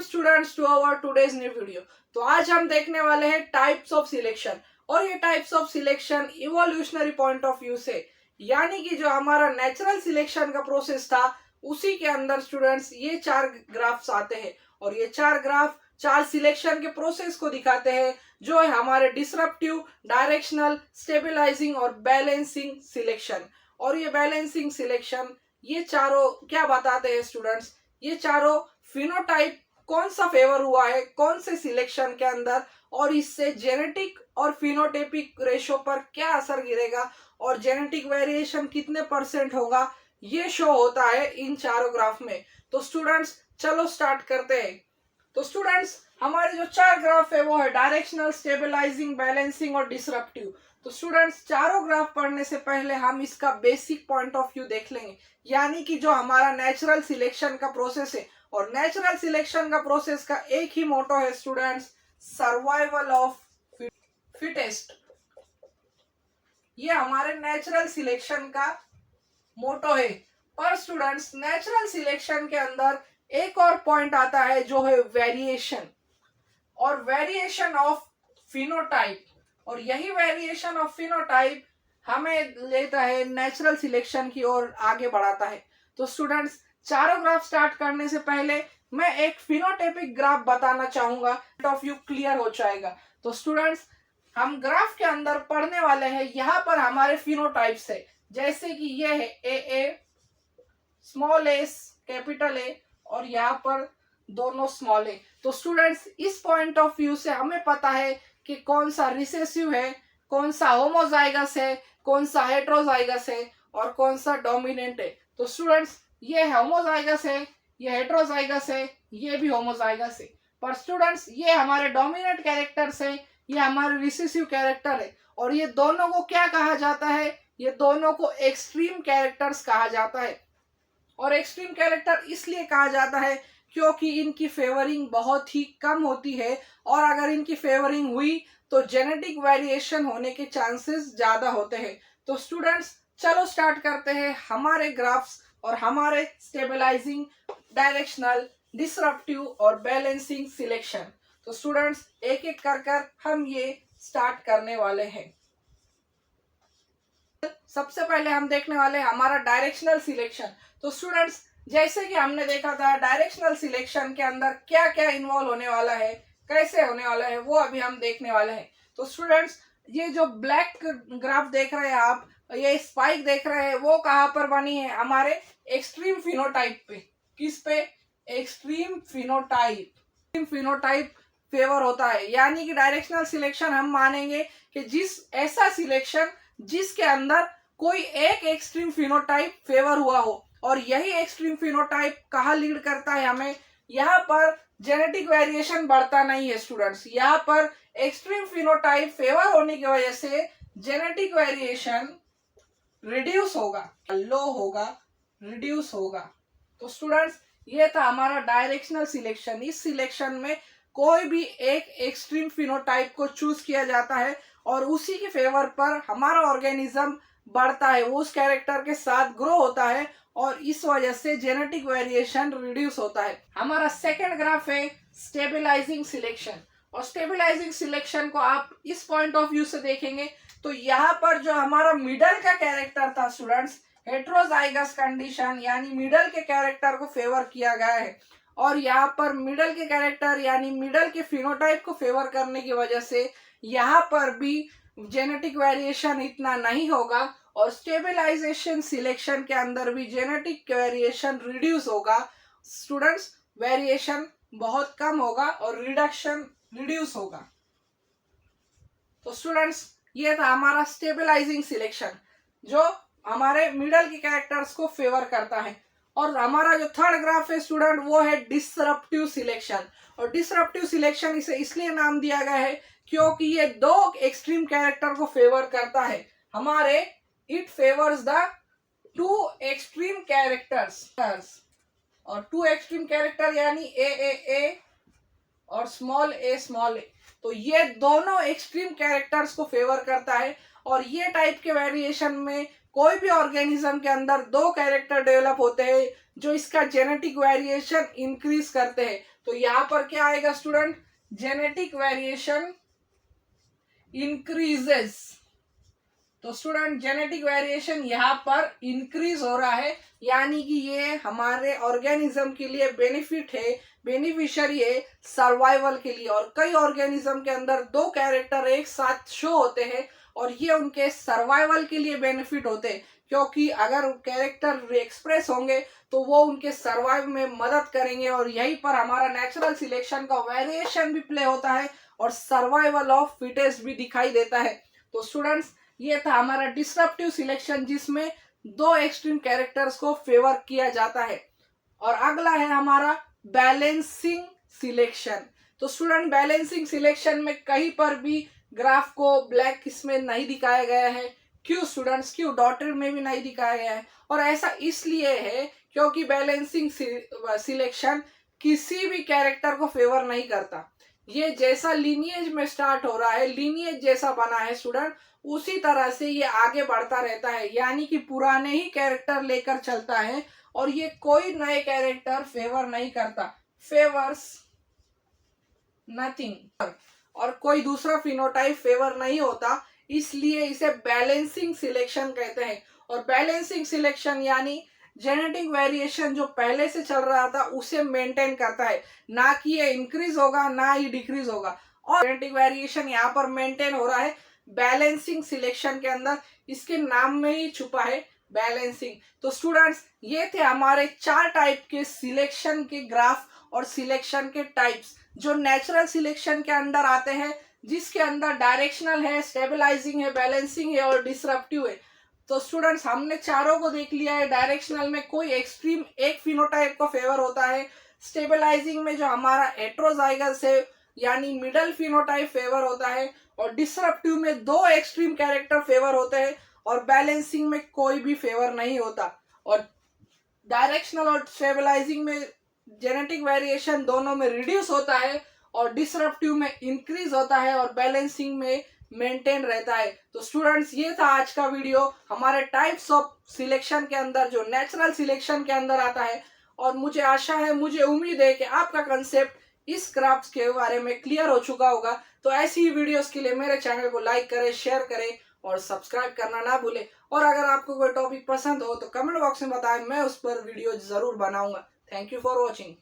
Welcome students to our today's new video. तो आज हम देखने वाले हैं टाइप्स ऑफ सिलेक्शन, और ये types of selection evolutionary point of view से, यानी कि जो हमारा नेचुरल सिलेक्शन का प्रोसेस था उसी के अंदर स्टूडेंट्स ये चार ग्राफ्स आते हैं, और ये चार ग्राफ चार सिलेक्शन के प्रोसेस को दिखाते हैं, जो है हमारे डिसरप्टिव, डायरेक्शनल, स्टेबलाइजिंग और बैलेंसिंग सिलेक्शन। और ये बैलेंसिंग सिलेक्शन ये चारों क्या बताते हैं स्टूडेंट्स, ये चारों फिनोटाइप कौन सा फेवर हुआ है कौन से सिलेक्शन के अंदर, और इससे जेनेटिक और फिनोटाइपिक रेशो पर क्या असर गिरेगा और जेनेटिक वेरिएशन कितने % होगा, ये शो होता है इन चारों ग्राफ में। तो स्टूडेंट्स चलो स्टार्ट करते हैं। तो स्टूडेंट्स हमारे जो चार ग्राफ है वो है डायरेक्शनल, स्टेबलाइजिंग, बैलेंसिंग और डिसरप्टिव। तो स्टूडेंट्स चारों ग्राफ पढ़ने से पहले हम इसका बेसिक पॉइंट ऑफ व्यू देख लेंगे, यानी कि जो हमारा नेचुरल सिलेक्शन का प्रोसेस है, और नेचुरल सिलेक्शन का प्रोसेस का एक ही मोटो है स्टूडेंट्स, सर्वाइवल ऑफ फिटेस्ट। ये हमारे नेचुरल सिलेक्शन का मोटो है। पर स्टूडेंट्स नेचुरल सिलेक्शन के अंदर एक और पॉइंट आता है जो है वेरिएशन, और वेरिएशन ऑफ फिनोटाइप, और यही वेरिएशन ऑफ फिनोटाइप हमें लेता है नेचुरल सिलेक्शन की ओर आगे बढ़ाता है। तो स्टूडेंट्स चारों ग्राफ स्टार्ट करने से पहले मैं एक फिनोटाइपिक ग्राफ बताना चाहूंगा, ऑफ व्यू क्लियर हो जाएगा। तो स्टूडेंट्स हम ग्राफ के अंदर पढ़ने वाले हैं, यहाँ पर हमारे फिनोटाइप्स है, जैसे कि ये है ए, स्मॉल एस, कैपिटल ए, और यहाँ पर दोनों स्मॉल ए। तो स्टूडेंट्स इस पॉइंट ऑफ व्यू से हमें पता है कि कौन सा रिसेसिव है, कौन सा होमोजाइगस है, कौन सा हेट्रोजाइगस है, और कौन सा डोमिनेंट है। तो स्टूडेंट्स ये होमोजाइगस है, ये हेट्रोजाइगस है, ये भी होमोजाइगस है। पर स्टूडेंट्स ये हमारे डोमिनेंट कैरेक्टर्स है, ये हमारे रिसेसिव कैरेक्टर है, और ये दोनों को क्या कहा जाता है, ये दोनों को एक्सट्रीम कैरेक्टर्स कहा जाता है। और एक्सट्रीम कैरेक्टर इसलिए कहा जाता है क्योंकि इनकी फेवरिंग बहुत ही कम होती है, और अगर इनकी फेवरिंग हुई तो जेनेटिक वेरिएशन होने के चांसेस ज्यादा होते हैं। तो स्टूडेंट्स चलो स्टार्ट करते हैं हमारे ग्राफ्स और हमारे स्टेबलाइजिंग, डायरेक्शनल, डिसरप्टिव और बैलेंसिंग सिलेक्शन। तो स्टूडेंट्स एक एक कर हम ये स्टार्ट करने वाले हैं। सबसे पहले हम देखने वाले हैं हमारा डायरेक्शनल सिलेक्शन। तो स्टूडेंट्स जैसे कि हमने देखा था डायरेक्शनल सिलेक्शन के अंदर क्या क्या इन्वॉल्व होने वाला है, कैसे होने वाला है, वो अभी हम देखने वाले हैं। तो स्टूडेंट्स ये जो ब्लैक ग्राफ देख रहे हैं आप, ये स्पाइक देख रहे हैं, वो कहाँ पर बनी है, हमारे एक्सट्रीम फिनोटाइप पे। किस पे? एक्सट्रीम फिनोटाइप फेवर होता है, यानी कि डायरेक्शनल सिलेक्शन हम मानेंगे कि जिस ऐसा सिलेक्शन जिसके अंदर कोई एक एक्सट्रीम फिनोटाइप फेवर हुआ हो, और यही एक्सट्रीम फिनोटाइप कहाँ लीड करता है हमें, यहाँ पर जेनेटिक वेरिएशन बढ़ता नहीं है स्टूडेंट्स, यहाँ पर एक्सट्रीम फिनोटाइप फेवर होने की वजह से जेनेटिक वेरिएशन रिड्यूस होगा, लो होगा, रिड्यूस होगा। तो स्टूडेंट्स ये था हमारा डायरेक्शनल सिलेक्शन। इस सिलेक्शन में कोई भी एक एक्सट्रीम फिनोटाइप को चूज किया जाता है, और उसी के फेवर पर हमारा ऑर्गेनिज्म बढ़ता है, वो उस कैरेक्टर के साथ ग्रो होता है, और इस वजह से जेनेटिक वेरिएशन रिड्यूस होता है। हमारा सेकंड ग्राफ है स्टेबलाइजिंग सिलेक्शन, और स्टेबलाइजिंग सिलेक्शन को आप इस पॉइंट ऑफ व्यू से देखेंगे तो यहाँ पर जो हमारा मिडल का कैरेक्टर था स्टूडेंट्स, हेट्रोजाइगस कंडीशन, यानी मिडल के कैरेक्टर को फेवर किया गया है, और यहाँ पर मिडल के कैरेक्टर यानी मिडल के फिनोटाइप को फेवर करने की वजह से यहाँ पर भी जेनेटिक वेरिएशन इतना नहीं होगा, और स्टेबलाइजेशन सिलेक्शन के अंदर भी जेनेटिक वेरिएशन रिड्यूस होगा। स्टूडेंट्स वेरिएशन बहुत कम होगा और रिड्यूस होगा। तो स्टूडेंट्स ये था हमारा स्टेबलाइजिंग सिलेक्शन, जो हमारे मिडल के कैरेक्टर्स को फेवर करता है। और हमारा जो थर्ड ग्राफ है स्टूडेंट वो है डिसरप्टिव सिलेक्शन, और डिसरप्टिव सिलेक्शन इसे इसलिए नाम दिया गया है क्योंकि ये दो एक्सट्रीम कैरेक्टर को फेवर करता है हमारे, it favours the two extreme characters, और टू एक्सट्रीम कैरेक्टर यानी ए और स्मॉल ए। तो ये दोनों एक्सट्रीम कैरेक्टर्स को फेवर करता है, और ये टाइप के वेरिएशन में कोई भी ऑर्गेनिज्म के अंदर दो कैरेक्टर डेवलप होते हैं जो इसका जेनेटिक वेरिएशन इंक्रीज करते हैं। तो यहाँ पर क्या आएगा स्टूडेंट, जेनेटिक वेरिएशन इंक्रीजेस। तो स्टूडेंट जेनेटिक वेरिएशन यहाँ पर इंक्रीज हो रहा है, यानी कि ये हमारे ऑर्गेनिज्म के लिए बेनिफिट है, बेनिफिशियरी है सर्वाइवल के लिए। और कई ऑर्गेनिज्म के अंदर दो कैरेक्टर एक साथ शो होते हैं और ये उनके सर्वाइवल के लिए बेनिफिट होते हैं, क्योंकि अगर कैरेक्टर एक्सप्रेस होंगे तो वो उनके सर्वाइव में मदद करेंगे। और यहीं पर हमारा नेचुरल सिलेक्शन का वेरिएशन भी प्ले होता है और सर्वाइवल ऑफ फिटेस्ट भी दिखाई देता है। तो स्टूडेंट्स ये था हमारा डिसरप्टिव सिलेक्शन, जिसमें दो एक्सट्रीम कैरेक्टर्स को फेवर किया जाता है। और अगला है हमारा बैलेंसिंग सिलेक्शन। तो स्टूडेंट बैलेंसिंग सिलेक्शन में कहीं पर भी ग्राफ को ब्लैक इसमें नहीं दिखाया गया है। क्यों स्टूडेंट्स, क्यों डॉटेड में भी नहीं दिखाया गया है? और ऐसा इसलिए है क्योंकि बैलेंसिंग सिलेक्शन किसी भी कैरेक्टर को फेवर नहीं करता। ये जैसा लीनिएज में स्टार्ट हो रहा है, लीनिएज जैसा बना है स्टूडेंट, उसी तरह से ये आगे बढ़ता रहता है, यानी कि पुराने ही कैरेक्टर लेकर चलता है और ये कोई नए कैरेक्टर फेवर नहीं करता, फेवर्स नथिंग। और कोई दूसरा फिनोटाइप फेवर नहीं होता, इसलिए इसे बैलेंसिंग सिलेक्शन कहते हैं। और बैलेंसिंग सिलेक्शन यानी जेनेटिक वेरिएशन जो पहले से चल रहा था उसे मेंटेन करता है, ना कि ये इंक्रीज होगा ना ही डिक्रीज होगा। और जेनेटिक वेरिएशन यहाँ पर मेंटेन हो रहा है बैलेंसिंग सिलेक्शन के अंदर, इसके नाम में ही छुपा है बैलेंसिंग। तो स्टूडेंट्स ये थे हमारे 4 टाइप के सिलेक्शन के ग्राफ और सिलेक्शन के टाइप्स जो नेचुरल सिलेक्शन के अंदर आते हैं, जिसके अंदर डायरेक्शनल है, स्टेबलाइजिंग है, बैलेंसिंग है और डिसरप्टिव है। तो स्टूडेंट्स हमने चारों को देख लिया है। डायरेक्शनल में कोई एक्सट्रीम एक फिनोटाइप को फेवर होता है, स्टेबलाइजिंग में जो हमारा हेटेरोजाइगस है यानी मिडल फिनोटाइप फेवर होता है, और डिसरप्टिव में दो एक्सट्रीम कैरेक्टर फेवर होते हैं, और बैलेंसिंग में कोई भी फेवर नहीं होता। और डायरेक्शनल और स्टेबलाइजिंग में जेनेटिक वेरिएशन दोनों में रिड्यूस होता है, और डिसरप्टिव में इंक्रीज होता है, और बैलेंसिंग में मेंटेन रहता है। तो स्टूडेंट्स ये था आज का वीडियो हमारे टाइप्स ऑफ सिलेक्शन के अंदर जो नेचुरल सिलेक्शन के अंदर आता है। और मुझे आशा है, मुझे उम्मीद है कि आपका कंसेप्ट इस ग्राफ्स के बारे में क्लियर हो चुका होगा। तो ऐसी ही वीडियोस के लिए मेरे चैनल को लाइक करें, शेयर करें और सब्सक्राइब करना ना भूलें। और अगर आपको कोई टॉपिक पसंद हो तो कमेंट बॉक्स में बताएं, मैं उस पर वीडियो जरूर बनाऊंगा। Thank you for watching.